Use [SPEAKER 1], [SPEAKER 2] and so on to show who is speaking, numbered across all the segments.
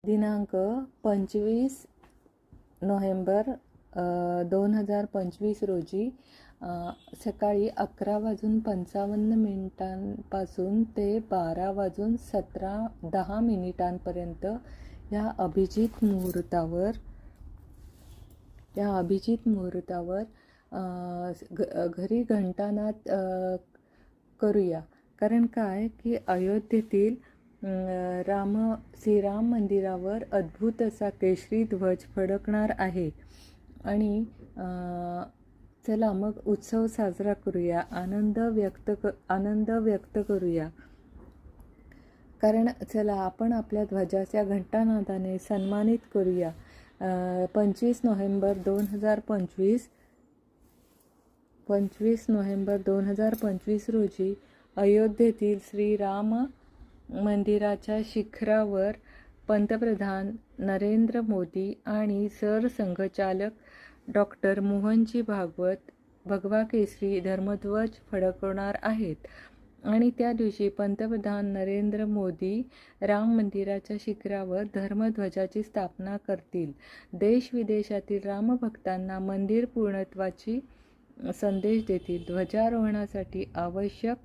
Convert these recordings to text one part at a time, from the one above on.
[SPEAKER 1] दिनांक 25 नोव्हेंबर 2025 रोजी सकाळी 11:55 ते 12:10 या अभिजित मुहूर्तावर घरी घंटानाद करूया. कारण काय की अयोध्येतील श्रीराम मंदिरावर अद्भुत असा केशरी ध्वज फडकणार आहे. आणि चला मग उत्सव साजरा करूया, आनंद व्यक्त करूया. कारण चला आपण आपल्या ध्वजाच्या घंटानादाने सन्मानित करूया. 25 नोव्हेंबर 2025 रोजी अयोध्येतील श्रीराम मंदिराच्या शिखरावर पंतप्रधान नरेंद्र मोदी आणि सरसंघचालक डॉक्टर मोहनजी भागवत भगवा केसरी धर्मध्वज फडकवणार आहेत. आणि त्या दिवशी पंतप्रधान नरेंद्र मोदी राम मंदिराच्या शिखरावर धर्मध्वजाची स्थापना करतील. देश-विदेशातील रामभक्तांना मंदिर पूर्णत्वाची संदेश देतील. ध्वजारोहणासाठी आवश्यक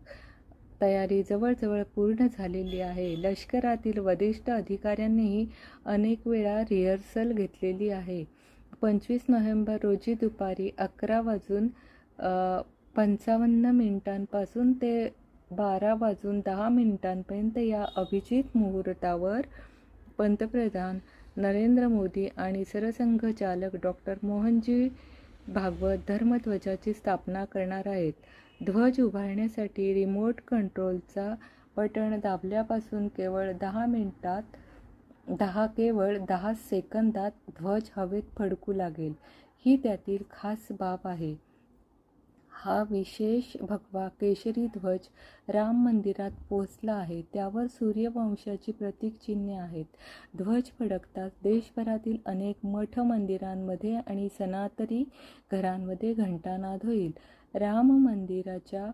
[SPEAKER 1] तयारी जवळजवळ पूर्ण झालेली आहे. लष्करातील वरिष्ठ अधिकाऱ्यांनीही अनेक वेळा रिहर्सल घेतलेली आहे. 25 नोव्हेंबर रोजी दुपारी 11:55 ते 12:10 या अभिजित मुहूर्तावर पंतप्रधान नरेंद्र मोदी आणि सरसंघचालक डॉक्टर मोहनजी भागवत धर्मध्वजाची स्थापना करणार आहेत. ध्वज उभारण्यासाठी रिमोट कंट्रोलचा बटण दाबल्यापासून केवळ 10 सेकंदात ध्वज हवेत फडकू लागेल. ही त्यातील खास बाब आहे. हा विशेष भगवा केशरी ध्वज राम मंदिरात पोहोचला आहे. त्यावर सूर्यवंशाची प्रतीकचिन्हे आहेत. ध्वज फडकताच देशभरातील अनेक मठ मंदिरांमध्ये आणि सनातनी घरांमध्ये घंटानाद होईल. राम मंदिराच्या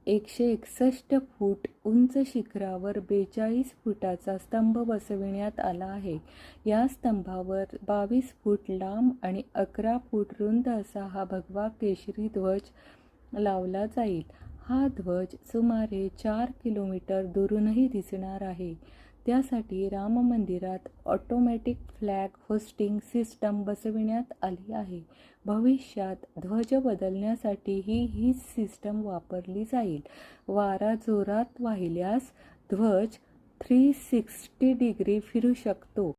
[SPEAKER 1] 161 फूट उंच शिखरावर 42 फुटाचा स्तंभ बसविण्यात आला आहे. या स्तंभावर 22 फूट लांब आणि 11 फूट रुंद असा हा भगवा केशरी ध्वज लावला जाईल. हा ध्वज सुमारे 4 किलोमीटर दुरूनही दिसणार आहे. त्यासाठी राम मंदिरात ऑटोमॅटिक फ्लॅग होस्टिंग सिस्टम बसविण्यात आली आहे. भविष्यात ध्वज बदलण्यासाठीही हीच सिस्टम वापरली जाईल. वारा जोरात वाहिल्यास ध्वज 360 डिग्री फिरू शकतो.